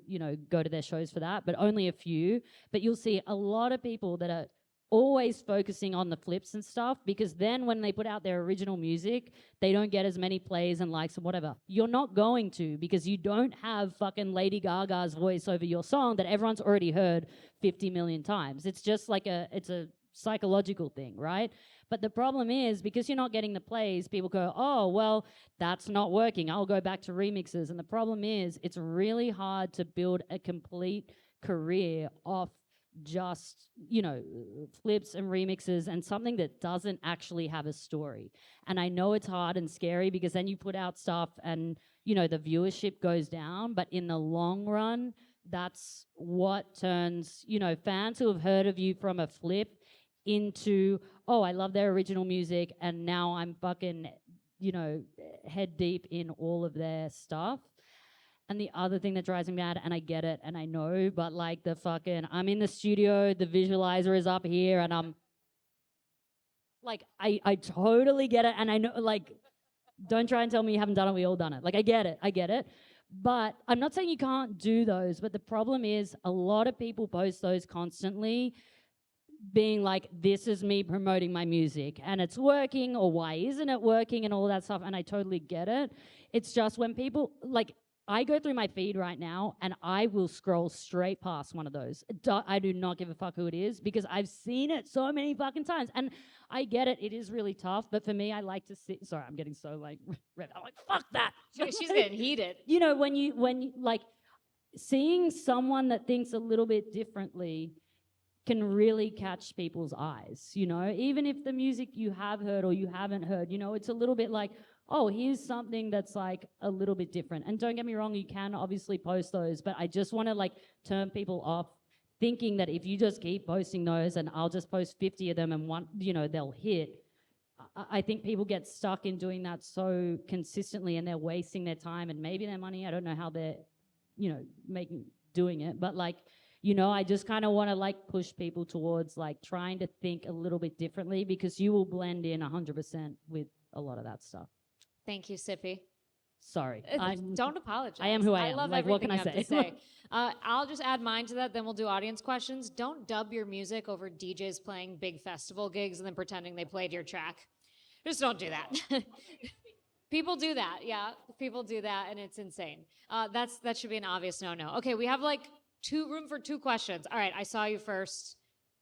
go to their shows for that, but only a few. But you'll see a lot of people that are always focusing on the flips and stuff, because then when they put out their original music, they don't get as many plays and likes and whatever. You're not going to, because you don't have fucking Lady Gaga's voice over your song that everyone's already heard 50 million times. It's just like it's a psychological thing, right? But the problem is, because you're not getting the plays, people go, oh, well, that's not working. I'll go back to remixes. And the problem is, it's really hard to build a complete career off just, flips and remixes and something that doesn't actually have a story. And I know it's hard and scary because then you put out stuff and, the viewership goes down. But in the long run, that's what turns, fans who have heard of you from a flip into, oh, I love their original music and now I'm fucking, head deep in all of their stuff. And the other thing that drives me mad, and I get it, and I know, but like I'm in the studio, the visualizer is up here, and I'm like, I totally get it, and I know, like, don't try and tell me you haven't done it, we all done it. Like, I get it. But I'm not saying you can't do those, but the problem is a lot of people post those constantly, being like, this is me promoting my music, and it's working, or why isn't it working, and all that stuff, and I totally get it. It's just when people, like, I go through my feed right now and I will scroll straight past one of those. I do not give a fuck who it is because I've seen it so many fucking times. And I get it, it is really tough. But for me, I like to see, sorry, I'm getting so like, I'm like, fuck that. She's getting heated. When you like seeing someone that thinks a little bit differently can really catch people's eyes, even if the music you have heard or you haven't heard, it's a little bit like, oh, here's something that's like a little bit different. And don't get me wrong, you can obviously post those, but I just want to like turn people off thinking that if you just keep posting those and I'll just post 50 of them and they'll hit. I think people get stuck in doing that so consistently and they're wasting their time and maybe their money. I don't know how they're, doing it, but like, I just kind of want to like push people towards like trying to think a little bit differently, because you will blend in 100% with a lot of that stuff. Thank you, Sippy. Sorry. Don't apologize. I am who I am. love Like, what can everything I you have to say. I'll just add mine to that, then we'll do audience questions. Don't dub your music over DJs playing big festival gigs and then pretending they played your track. Just don't do that. People do that, yeah. People do that, and it's insane. That should be an obvious no-no. Okay, we have like room for 2 questions. All right, I saw you first.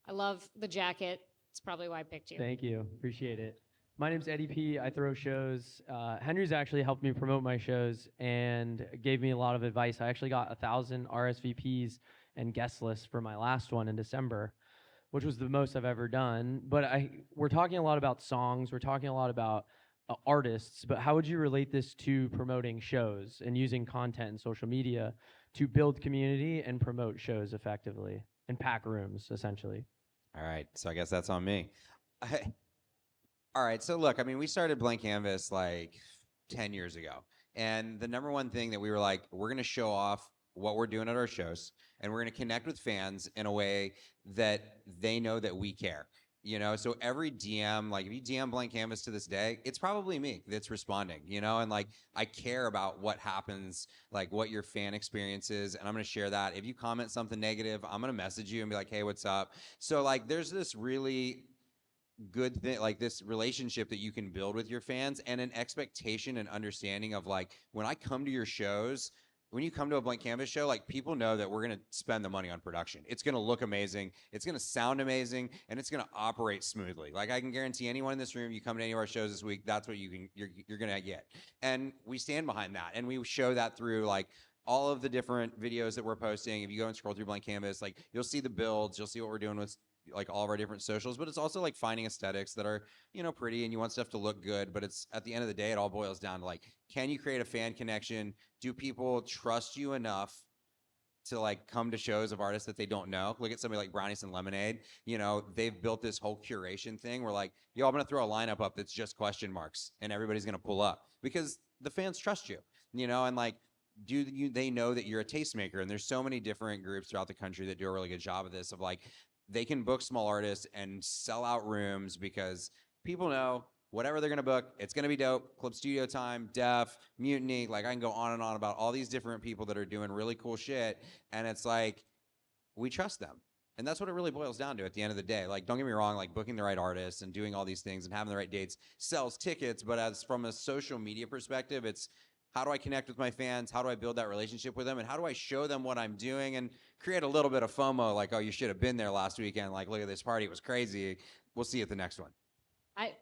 I love the jacket. It's probably why I picked you. Thank you. Appreciate it. My name's Eddie P. I throw shows. Henry's actually helped me promote my shows and gave me a lot of advice. I actually got 1,000 RSVPs and guest lists for my last one in December, which was the most I've ever done. But we're talking a lot about songs. We're talking a lot about artists. But how would you relate this to promoting shows and using content and social media to build community and promote shows effectively and pack rooms, essentially? All right, so I guess that's on me. All right, so look, I mean, we started Blank Canvas like 10 years ago. And the number one thing that we were like, we're going to show off what we're doing at our shows, and we're going to connect with fans in a way that they know that we care. You know, so every DM, like if you DM Blank Canvas to this day, it's probably me that's responding, you know, and like I care about what happens, like what your fan experience is, and I'm going to share that. If you comment something negative, I'm going to message you and be like, hey, what's up? So like there's this really good thing, like this relationship that you can build with your fans and an expectation and understanding of like when I come to your shows, when you come to a Blank Canvas show, like people know that we're going to spend the money on production. It's going to look amazing. It's going to sound amazing, and it's going to operate smoothly. Like I can guarantee anyone in this room, you come to any of our shows this week, that's what you're going to get. And we stand behind that. And we show that through like all of the different videos that we're posting. If you go and scroll through Blank Canvas, like you'll see the builds, you'll see what we're doing with like all of our different socials, but it's also like finding aesthetics that are, you know, pretty, and you want stuff to look good, but it's at the end of the day, it all boils down to like, can you create a fan connection? Do people trust you enough to like come to shows of artists that they don't know? Look at somebody like Brownies and Lemonade. You know, they've built this whole curation thing where like, yo, I'm going to throw a lineup up that's just question marks and everybody's going to pull up because the fans trust you, you know, and like, they know that you're a tastemaker, and there's so many different groups throughout the country that do a really good job of this, of like, they can book small artists and sell out rooms because people know whatever they're going to book, it's going to be dope. Club Studio Time, Def, Mutiny, like I can go on and on about all these different people that are doing really cool shit. And it's like, we trust them. And that's what it really boils down to at the end of the day. Like, don't get me wrong, like booking the right artists and doing all these things and having the right dates sells tickets. But as from a social media perspective, it's how do I connect with my fans? How do I build that relationship with them? And how do I show them what I'm doing and create a little bit of FOMO? Like, oh, you should have been there last weekend. Like, look at this party. It was crazy. We'll see you at the next one.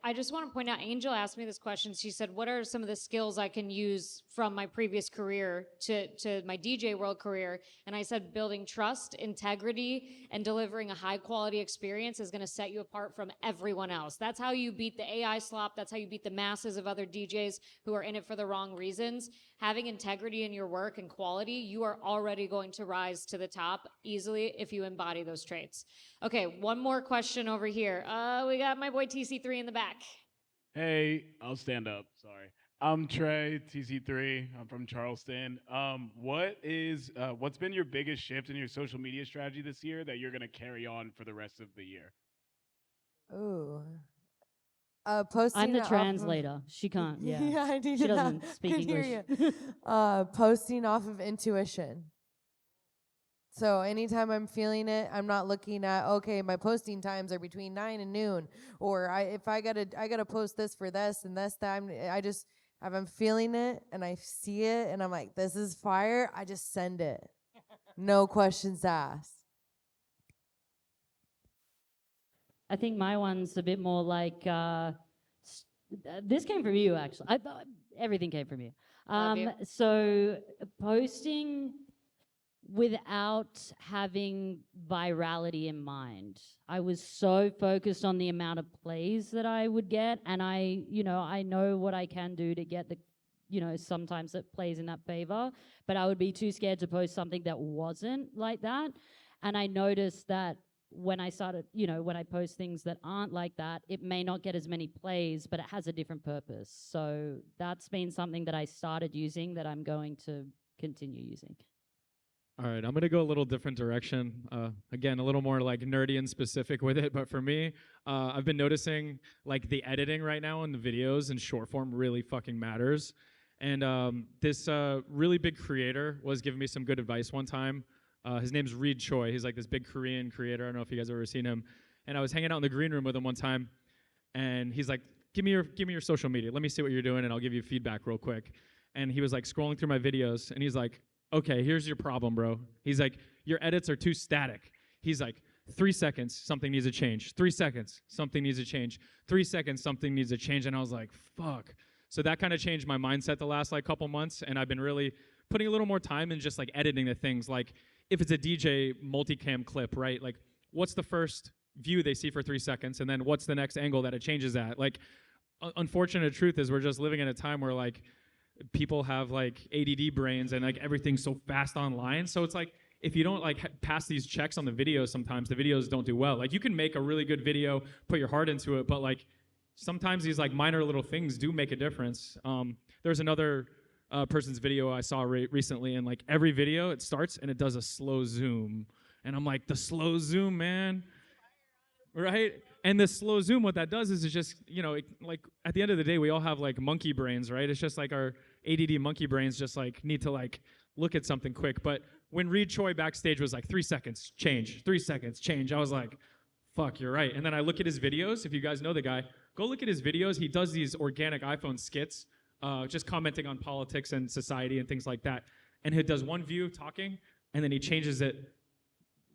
I just want to point out, Angel asked me this question. She said, what are some of the skills I can use from my previous career to my DJ world career? And I said, building trust, integrity, and delivering a high quality experience is going to set you apart from everyone else. That's how you beat the AI slop. That's how you beat the masses of other DJs who are in it for the wrong reasons. Having integrity in your work and quality, you are already going to rise to the top easily if you embody those traits. Okay, one more question over here. We got my boy TC3 in the back. Hey, I'll stand up. Sorry. I'm Trey, TC3. I'm from Charleston. What's been your biggest shift in your social media strategy this year that you're going to carry on for the rest of the year? Ooh. Posting I'm the off of- translator. She can't. Yeah. Yeah, I needed She that. doesn't speak Could hear English. you. Posting off of intuition. So anytime I'm feeling it, I'm not looking at, okay, my posting times are between 9 and noon, or if I gotta post this for this and this time. If I'm feeling it and I see it and I'm like, this is fire, I just send it. No questions asked. I think my one's a bit more like this came from you, actually. I thought everything came from you. Love you. So posting without having virality in mind. I was so focused on the amount of plays that I would get, and I know what I can do to get the, sometimes it plays in that favor, but I would be too scared to post something that wasn't like that. And I noticed that when I started, when I post things that aren't like that, it may not get as many plays, but it has a different purpose. So that's been something that I started using that I'm going to continue using. All right, I'm going to go a little different direction. Again, a little more like nerdy and specific with it. But for me, I've been noticing like the editing right now in the videos in short form really fucking matters. And this really big creator was giving me some good advice one time. His name's Reed Choi. He's like this big Korean creator. I don't know if you guys have ever seen him. And I was hanging out in the green room with him one time, and he's like, give me your social media. Let me see what you're doing, and I'll give you feedback real quick. And he was like scrolling through my videos, and he's like, okay, here's your problem, bro. He's like, your edits are too static. He's like, 3 seconds, something needs to change. 3 seconds, something needs to change. 3 seconds, something needs to change. And I was like, fuck. So that kind of changed my mindset the last like couple months, and I've been really putting a little more time in just like editing the things. Like if it's a DJ multicam clip, right? Like what's the first view they see for 3 seconds, and then what's the next angle that it changes at? Like, unfortunate truth is we're just living in a time where like people have like ADD brains and like everything's so fast online. So it's like if you don't like pass these checks on the videos, sometimes the videos don't do well. Like you can make a really good video, put your heart into it, but like sometimes these like minor little things do make a difference. There's another person's video I saw recently, and like every video it starts and it does a slow zoom, and I'm like, the slow zoom, man. Right? And the slow zoom, what that does is it's just, like at the end of the day, we all have like monkey brains, right? It's just like our ADD monkey brains just like need to like look at something quick. But when Reed Choi backstage was like 3 seconds, change, 3 seconds, change, I was like, fuck, you're right. And then I look at his videos. If you guys know the guy, go look at his videos. He does these organic iPhone skits, just commenting on politics and society and things like that. And he does one view talking, and then he changes it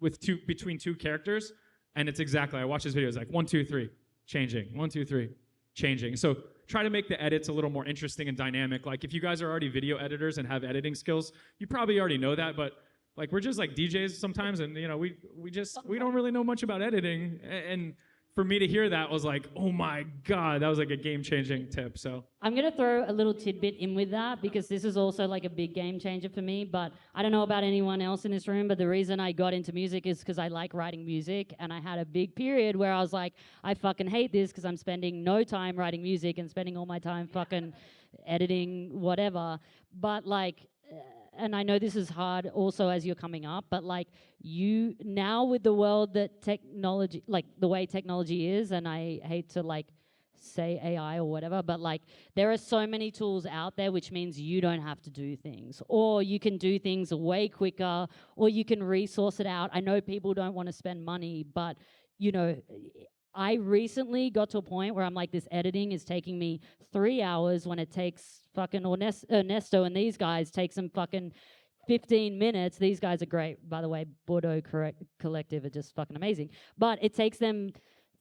with between two characters. And it's exactly, I watch his videos like 1, 2, 3, changing, 1, 2, 3, changing. So try to make the edits a little more interesting and dynamic. Like if you guys are already video editors and have editing skills, you probably already know that, but like we're just like DJs sometimes, and we don't really know much about editing. And for me to hear that was like, oh my God, that was like a game-changing tip. So I'm going to throw a little tidbit in with that, because this is also like a big game changer for me. But I don't know about anyone else in this room, but the reason I got into music is because I like writing music. And I had a big period where I was like, I fucking hate this because I'm spending no time writing music and spending all my time fucking editing whatever. But like, and I know this is hard also as you're coming up, but like you now with the world that technology, like the way technology is, and I hate to like say AI or whatever, but like there are so many tools out there, which means you don't have to do things, or you can do things way quicker, or you can resource it out. I know people don't want to spend money, but I recently got to a point where I'm like, this editing is taking me 3 hours when it takes fucking Ernesto and these guys takes them fucking 15 minutes. These guys are great, by the way. Bordeaux Collective are just fucking amazing. But it takes them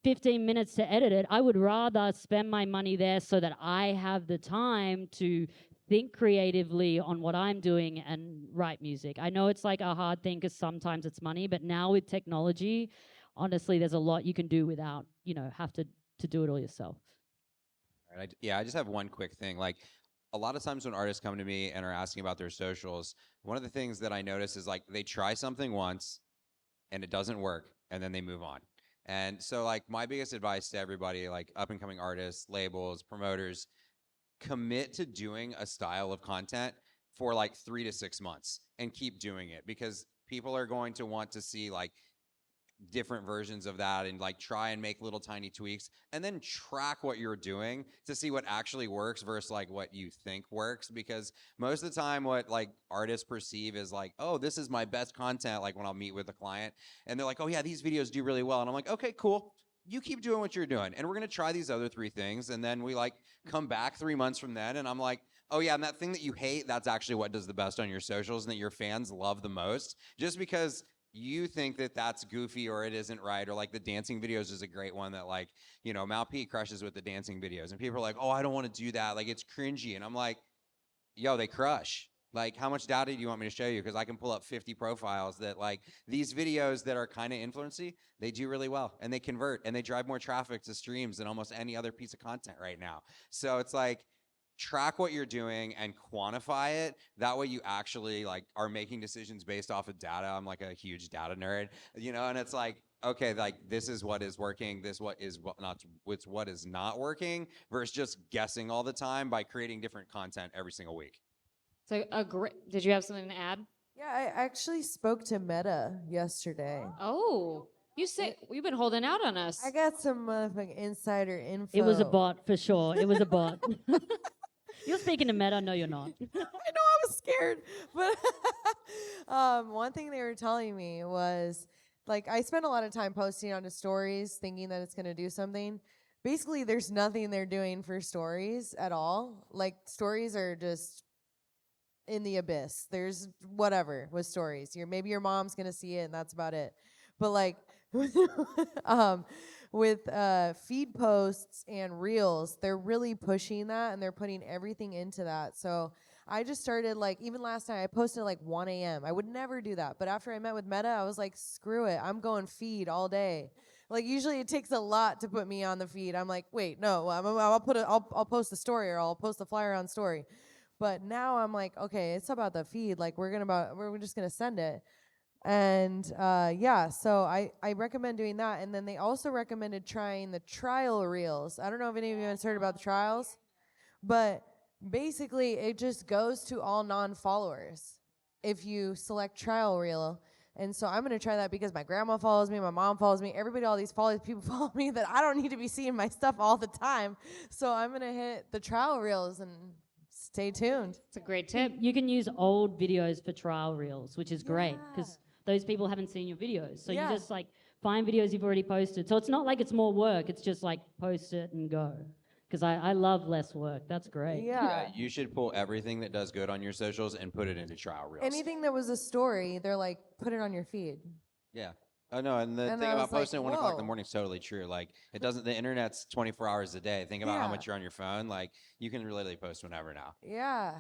15 minutes to edit it. I would rather spend my money there so that I have the time to think creatively on what I'm doing and write music. I know it's like a hard thing because sometimes it's money, but now with technology, honestly, there's a lot you can do without, have to do it all yourself. All right, I just have one quick thing. Like, a lot of times when artists come to me and are asking about their socials, one of the things that I notice is like they try something once and it doesn't work, and then they move on. And so like my biggest advice to everybody, like up and coming artists, labels, promoters, commit to doing a style of content for like 3 to 6 months and keep doing it, because people are going to want to see like different versions of that and like try and make little tiny tweaks, and then track what you're doing to see what actually works versus like what you think works. Because most of the time what like artists perceive is like, oh, this is my best content, like when I'll meet with a client and they're like, oh yeah, these videos do really well, and I'm like, okay, cool, you keep doing what you're doing and we're gonna try these other 3 things. And then we like come back 3 months from then and I'm like, oh yeah, and that thing that you hate, that's actually what does the best on your socials and that your fans love the most, just because you think that that's goofy or it isn't right. Or like the dancing videos is a great one that like, Mal P crushes with the dancing videos, and people are like, oh, I don't want to do that, like it's cringy. And I'm like, yo, they crush. Like, how much data do you want me to show you? Because I can pull up 50 profiles that like these videos that are kind of influency, they do really well and they convert and they drive more traffic to streams than almost any other piece of content right now. So it's like, track what you're doing and quantify it. That way you actually like are making decisions based off of data. I'm like a huge data nerd, and it's like, okay, like this is what is working, this what is what is not working, versus just guessing all the time by creating different content every single week. So did you have something to add? Yeah, I actually spoke to Meta yesterday. Oh, you've been holding out on us. I got some motherfucking insider info. It was a bot for sure. It was a bot. You're speaking to Meta. No, you're not. I know I was scared, but one thing they were telling me was like I spend a lot of time posting onto stories, thinking that it's gonna do something. Basically, there's nothing they're doing for stories at all. Like stories are just in the abyss. There's whatever with stories. Maybe your mom's gonna see it, and that's about it. But like with feed posts and reels, they're really pushing that, and they're putting everything into that. So I just started like even last night I posted at like 1 a.m. I would never do that, but after I met with Meta, I was like, screw it, I'm going feed all day. Like usually it takes a lot to put me on the feed. I'm like, wait, no, I'll post the story or I'll post the flyer on story. But now I'm like, okay, it's about the feed. Like we're just gonna send it. And yeah, so I recommend doing that. And then they also recommended trying the trial reels. I don't know if any of you have heard about the trials, but basically it just goes to all non-followers if you select trial reel. And so I'm going to try that because my grandma follows me, my mom follows me, everybody, all these people follow me that I don't need to be seeing my stuff all the time. So I'm going to hit the trial reels and stay tuned. It's a great tip. You can use old videos for trial reels, which is great because those people haven't seen your videos. So you just like find videos you've already posted. So it's not like it's more work. It's just like post it and go. Because I love less work. That's great. Yeah. You should pull everything that does good on your socials and put it into trial reels. Anything that was a story, they're like, put it on your feed. Yeah. Oh no, and the And thing I about was like, posting at 1 o'clock in the whoa. morning is totally true. Like it doesn't. The internet's 24 hours a day. Think about how Yeah. much you're on your phone. Like you can literally post whenever now. Yeah.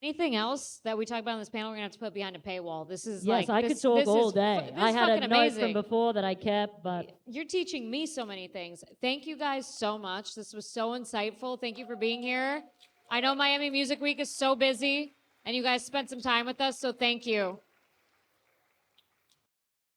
Anything else that we talk about on this panel, we're gonna have to put behind a paywall. This is Yes, like I could talk all day. I had a note from before that I kept, but You're teaching me so many things. Thank you guys so much. This was so insightful. Thank you for being here. I know Miami Music Week is so busy, and you guys spent some time with us, so thank you.